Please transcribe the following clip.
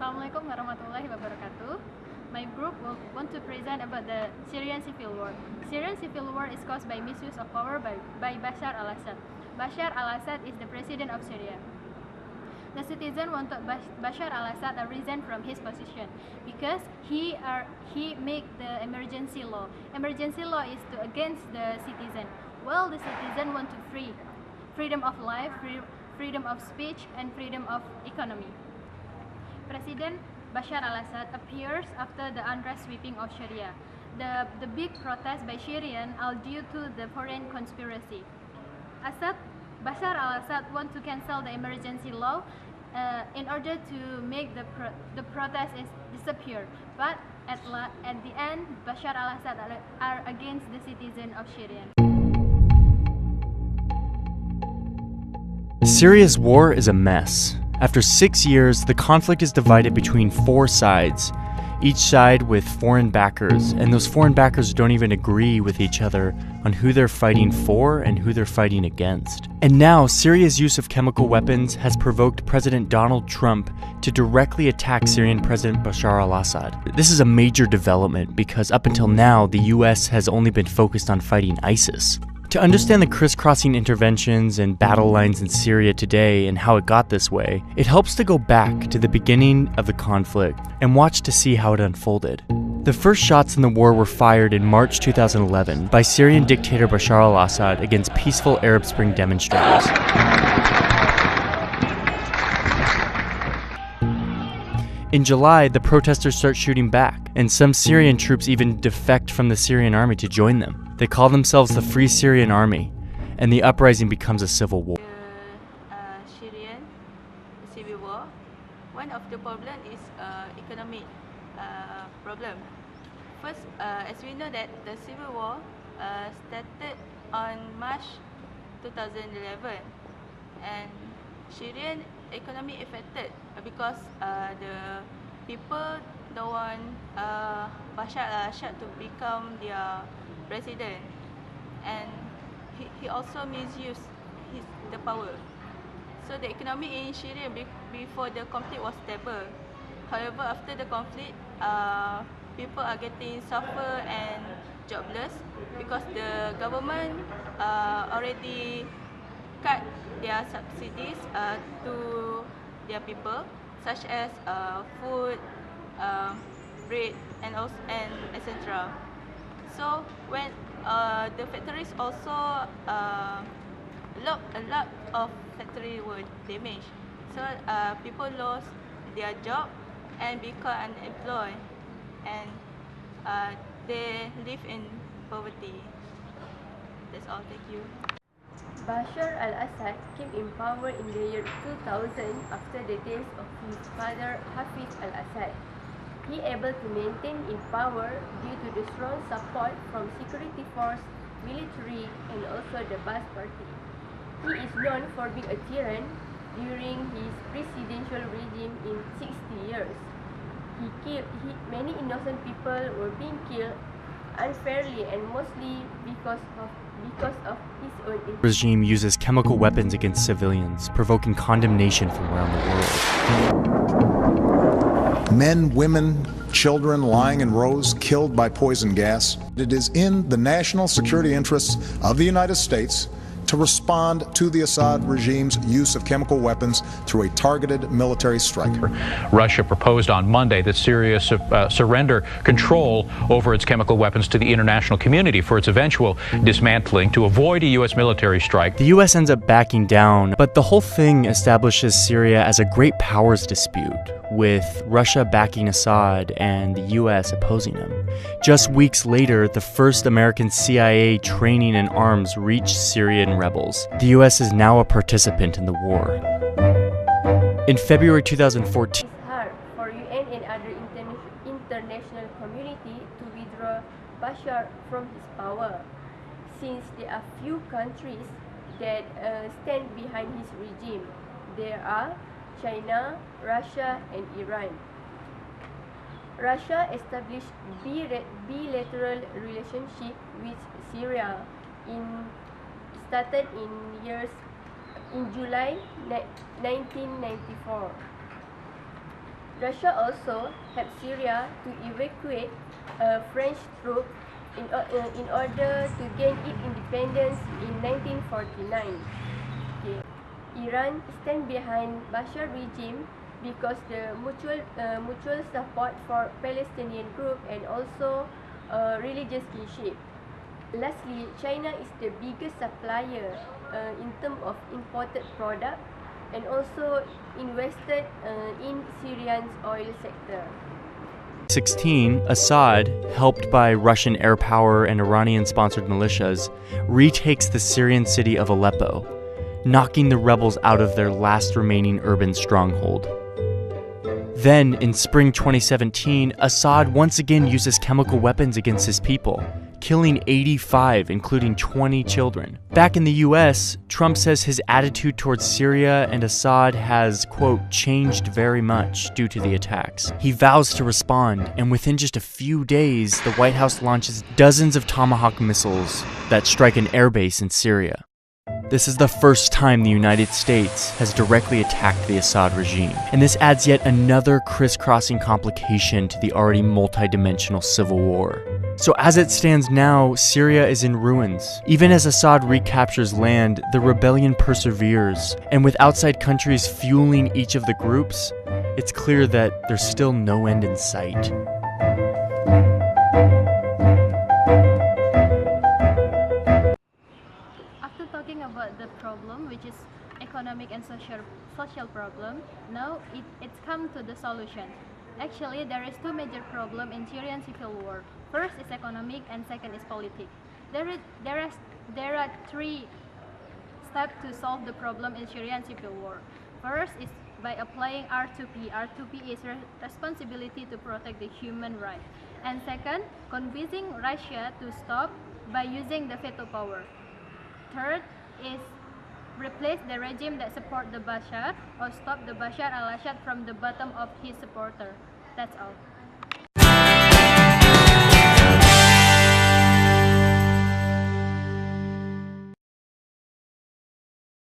Assalamualaikum warahmatullahi wabarakatuh. My group will want to present about the Syrian Civil War. Syrian Civil War is caused by misuse of power by Bashar al-Assad. Bashar al-Assad is the president of Syria. The citizen wanted Bashar al-Assad to resign from his position because he make the emergency law. Emergency law is against the citizen. Well, the citizen want to freedom of life, freedom of speech, and freedom of economy. President Bashar al-Assad appears after the unrest sweeping of Syria. The big protest by Syrian are due to the foreign conspiracy. Bashar al-Assad want to cancel the emergency law in order to make the protest disappear. But at the end, Bashar al-Assad are against the citizen of Syria. Syria's war is a mess. After 6 years, the conflict is divided between 4 sides, each side with foreign backers, and those foreign backers don't even agree with each other on who they're fighting for and who they're fighting against. And now, Syria's use of chemical weapons has provoked President Donald Trump to directly attack Syrian President Bashar al-Assad. This is a major development because up until now, the US has only been focused on fighting ISIS. To understand the crisscrossing interventions and battle lines in Syria today and how it got this way, it helps to go back to the beginning of the conflict and watch to see how it unfolded. The first shots in the war were fired in March 2011 by Syrian dictator Bashar al-Assad against peaceful Arab Spring demonstrators. In July, the protesters start shooting back, and some Syrian troops even defect from the Syrian army to join them. They call themselves the Free Syrian Army, and the uprising becomes a civil war. Syrian Civil War. One of the problem is economic problem. First, as we know that the Civil War started on March 2011, and Syrian economy affected because the people don't want Bashar al-Assad to become their president, and he also misused the power. So the economy in Syria before the conflict was stable. However, after the conflict, people are getting suffer and jobless because the government already cut their subsidies to their people, such as food, bread, and etc. So when the factories also a lot of factories were damaged, so people lost their job and become unemployed, and they live in poverty. That's all. Thank you. Bashar al-Assad came in power in the year 2000 after the death of his father Hafiz al-Assad. He able to maintain in power due to the strong support from security force, military, and also the Ba'ath Party. He is known for being a tyrant during his presidential regime in 60 years. Many innocent people were being killed unfairly and mostly because of his own interest. The regime uses chemical weapons against civilians, provoking condemnation from around the world. Men, women, children lying in rows, killed by poison gas. It is in the national security interests of the United States to respond to the Assad regime's use of chemical weapons through a targeted military strike. Russia proposed on Monday that Syria surrender control over its chemical weapons to the international community for its eventual dismantling to avoid a U.S. military strike. The U.S. ends up backing down, but the whole thing establishes Syria as a great powers dispute, with Russia backing Assad and the U.S. opposing him. Just weeks later, the first American CIA training in arms reached Syrian rebels. The U.S. is now a participant in the war. In February 2014, It's hard for UN and other international community to withdraw Bashar from his power, since there are few countries that stand behind his regime. There are China, Russia, and Iran. Russia established bilateral relationship with Syria started in July 1994. Russia also helped Syria to evacuate French troops in order to gain its independence in 1949. Okay. Iran stands behind Bashar regime because the mutual support for Palestinian group and also religious kinship. Lastly, China is the biggest supplier in terms of imported product and also invested in Syrian's oil sector. 16, Assad, helped by Russian air power and Iranian-sponsored militias, retakes the Syrian city of Aleppo, knocking the rebels out of their last remaining urban stronghold. Then, in spring 2017, Assad once again uses chemical weapons against his people, killing 85, including 20 children. Back in the US, Trump says his attitude towards Syria and Assad has, quote, changed very much due to the attacks. He vows to respond, and within just a few days, the White House launches dozens of Tomahawk missiles that strike an airbase in Syria. This is the first time the United States has directly attacked the Assad regime, and this adds yet another crisscrossing complication to the already multi-dimensional civil war. So as it stands now, Syria is in ruins. Even as Assad recaptures land, the rebellion perseveres, and with outside countries fueling each of the groups, it's clear that there's still no end in sight. Talking about the problem, which is economic and social problem, now it's come to the solution. Actually, there is two major problems in Syrian civil war. First is economic and second is politics. There are three steps to solve the problem in Syrian civil war. First is by applying R2P. R2P is responsibility to protect the human rights. And second, convincing Russia to stop by using the veto power. Third is replace the regime that support the Bashar or stop the Bashar al-Assad from the bottom of his supporter. That's all.